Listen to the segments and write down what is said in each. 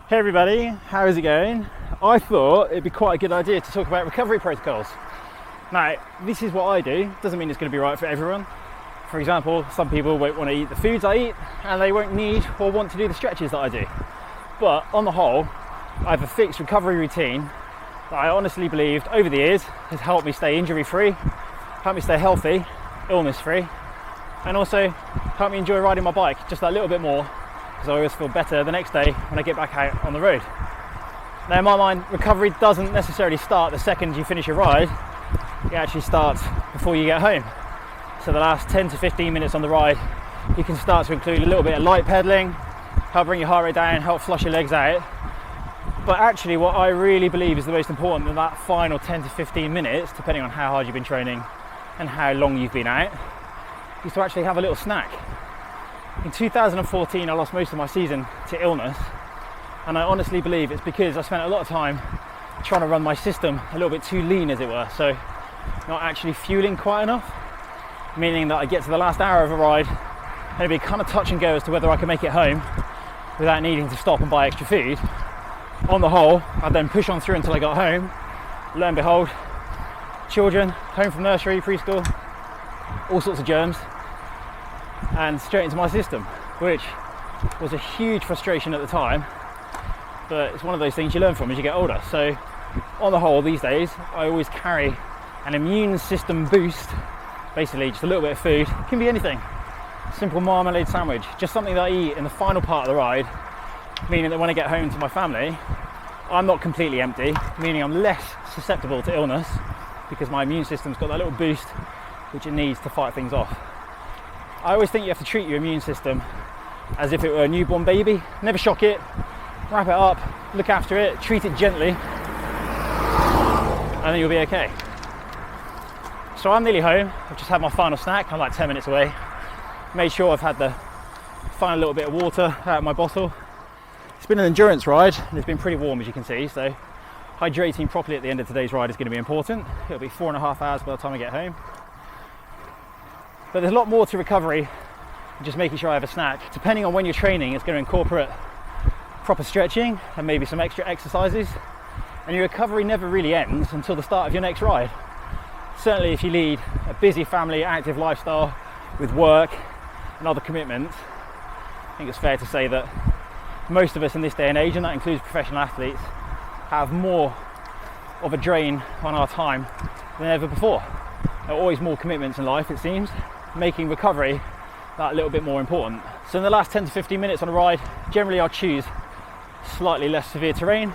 Hey everybody, how is it going? I thought it'd be quite a good idea to talk about recovery protocols. Now, this is what I do, doesn't mean it's going to be right for everyone. For example, some people won't want to eat the foods I eat and they won't need or want to do the stretches that I do. But on the whole, I have a fixed recovery routine that I honestly believed over the years has helped me stay injury free, helped me stay healthy, illness free, and also helped me enjoy riding my bike just that little bit more, because I always feel better the next day when I get back out on the road. Now in my mind, recovery doesn't necessarily start the second you finish your ride, it actually starts before you get home. So the last 10 to 15 minutes on the ride, you can start to include a little bit of light pedaling, help bring your heart rate down, help flush your legs out. But actually what I really believe is the most important in that final 10 to 15 minutes, depending on how hard you've been training and how long you've been out, is to actually have a little snack. In 2014, I lost most of my season to illness, and I honestly believe it's because I spent a lot of time trying to run my system a little bit too lean, as it were, so not actually fueling quite enough, meaning that I get to the last hour of a ride and it'd be kind of touch and go as to whether I can make it home without needing to stop and buy extra food. On the whole, I'd then push on through until I got home. Lo and behold, children, home from nursery, preschool, all sorts of germs, and straight into my system, which was a huge frustration at the time, but it's one of those things you learn from as you get older. So on the whole, these days I always carry an immune system boost, basically just a little bit of food. It can be anything, simple marmalade sandwich, just something that I eat in the final part of the ride, meaning that when I get home to my family I'm not completely empty, meaning I'm less susceptible to illness because my immune system's got that little boost which it needs to fight things off. I always think you have to treat your immune system as if it were a newborn baby. Never shock it, wrap it up, look after it, treat it gently, and then you'll be okay. So I'm nearly home. I've just had my final snack. I'm like 10 minutes away. Made sure I've had the final little bit of water out of my bottle. It's been an endurance ride and it's been pretty warm, as you can see, so hydrating properly at the end of today's ride is going to be important. It'll be 4.5 hours by the time I get home. But there's a lot more to recovery than just making sure I have a snack. Depending on when you're training, it's going to incorporate proper stretching and maybe some extra exercises. And your recovery never really ends until the start of your next ride. Certainly if you lead a busy family, active lifestyle with work and other commitments, I think it's fair to say that most of us in this day and age, and that includes professional athletes, have more of a drain on our time than ever before. There are always more commitments in life, it seems, making recovery that little bit more important. So in the last 10 to 15 minutes on a ride, generally I'll choose slightly less severe terrain.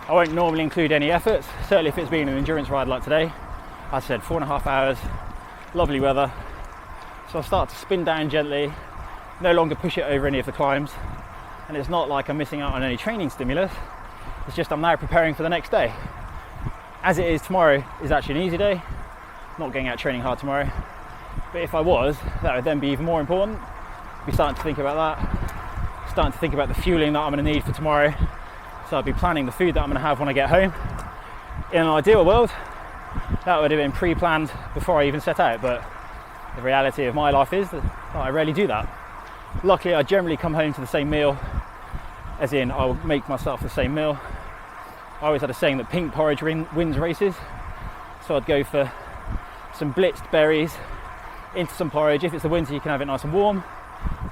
I won't normally include any efforts, certainly if it's been an endurance ride like today. As I said, 4.5 hours, lovely weather. So I'll start to spin down gently, no longer push it over any of the climbs. And it's not like I'm missing out on any training stimulus, it's just I'm now preparing for the next day. As it is, tomorrow is actually an easy day. Not getting out training hard tomorrow. But if I was, that would then be even more important. Be starting to think about that, starting to think about the fueling that I'm going to need for tomorrow. So I'd be planning the food that I'm going to have when I get home. In an ideal world, that would have been pre-planned before I even set out, but the reality of my life is that I rarely do that. Luckily, I generally come home to the same meal, as in I'll make myself the same meal. I always had a saying that pink porridge wins races, so I'd go for some blitzed berries into some porridge. If it's the winter, you can have it nice and warm.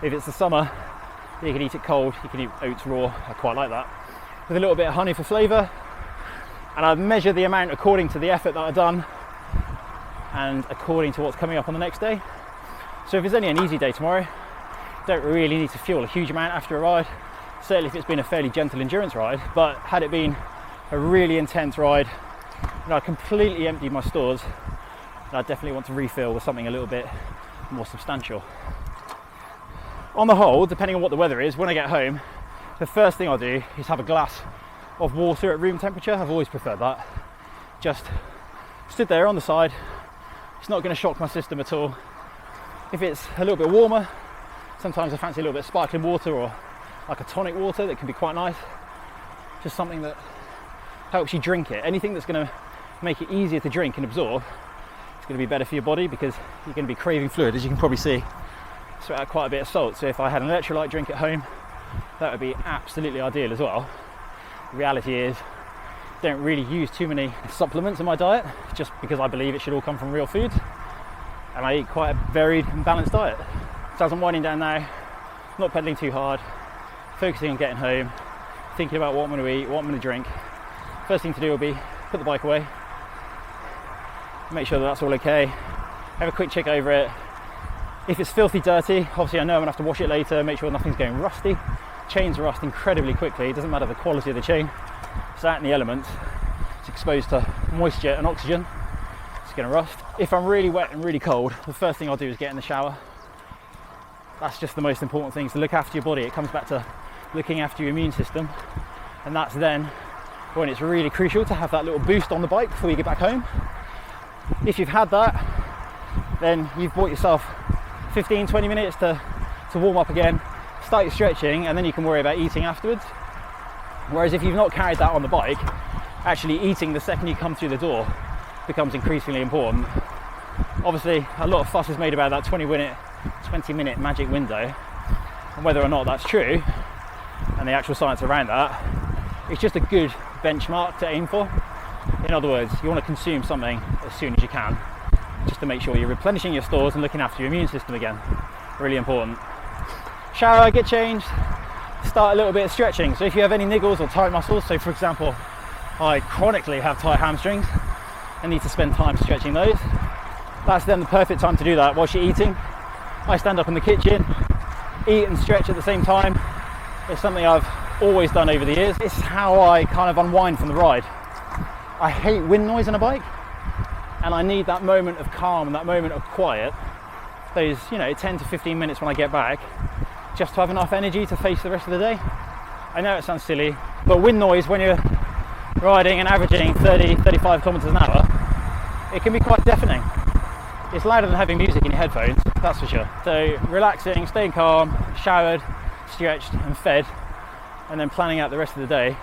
If it's the summer, you can eat it cold. You can eat oats raw. I quite like that, with a little bit of honey for flavour. And I measure the amount according to the effort that I've done and according to what's coming up on the next day. So if it's only an easy day tomorrow, don't really need to fuel a huge amount after a ride, certainly if it's been a fairly gentle endurance ride. But had it been a really intense ride and I completely emptied my stores, I definitely want to refill with something a little bit more substantial. On the whole, depending on what the weather is, when I get home, the first thing I'll do is have a glass of water at room temperature. I've always preferred that. Just stood there on the side. It's not going to shock my system at all. If it's a little bit warmer, sometimes I fancy a little bit of sparkling water or like a tonic water that can be quite nice. Just something that helps you drink it. Anything that's going to make it easier to drink and absorb, it's going to be better for your body because you're going to be craving fluid, as you can probably see. Sweat out quite a bit of salt. So if I had an electrolyte drink at home, that would be absolutely ideal as well. The reality is, I don't really use too many supplements in my diet, just because I believe it should all come from real food, and I eat quite a varied and balanced diet. So as I'm winding down now, not pedaling too hard, focusing on getting home, thinking about what I'm going to eat, what I'm going to drink. First thing to do will be put the bike away, make sure that that's all okay, have a quick check over it. If it's filthy dirty, obviously I know I'm going to have to wash it later, make sure nothing's going rusty. Chains rust incredibly quickly, it doesn't matter the quality of the chain, it's out in the elements, it's exposed to moisture and oxygen, it's going to rust. If I'm really wet and really cold, the first thing I'll do is get in the shower. That's just the most important thing, to look after your body. It comes back to looking after your immune system, and that's then when it's really crucial to have that little boost on the bike before you get back home. If you've had that, then you've bought yourself 15-20 minutes to warm up again, start your stretching, and then you can worry about eating afterwards. Whereas if you've not carried that on the bike, actually eating the second you come through the door becomes increasingly important. Obviously a lot of fuss is made about that 20 minute magic window, and whether or not that's true, and the actual science around that, it's just a good benchmark to aim for. In other words, you want to consume something as soon as you can, just to make sure you're replenishing your stores and looking after your immune system again. Really important. Shower, get changed, start a little bit of stretching. So if you have any niggles or tight muscles, so for example, I chronically have tight hamstrings and need to spend time stretching those, that's then the perfect time to do that whilst you're eating. I stand up in the kitchen, eat and stretch at the same time. It's something I've always done over the years. It's how I kind of unwind from the ride. I hate wind noise on a bike, and I need that moment of calm and that moment of quiet, those 10 to 15 minutes when I get back, just to have enough energy to face the rest of the day. I know it sounds silly, but wind noise when you're riding and averaging 30-35 kilometers an hour, it can be quite deafening. It's louder than having music in your headphones, that's for sure. So relaxing, staying calm, showered, stretched and fed, and then planning out the rest of the day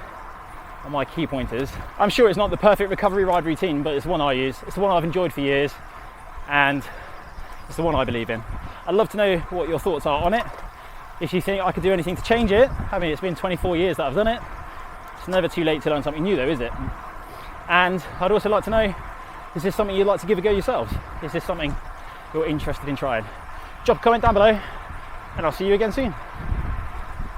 are my key pointers. I'm sure it's not the perfect recovery ride routine, but it's the one I use. It's the one I've enjoyed for years, and it's the one I believe in. I'd love to know what your thoughts are on it. If you think I could do anything to change it, I mean, it's been 24 years that I've done it. It's never too late to learn something new though, is it? And I'd also like to know, is this something you'd like to give a go yourselves? Is this something you're interested in trying? Drop a comment down below, and I'll see you again soon.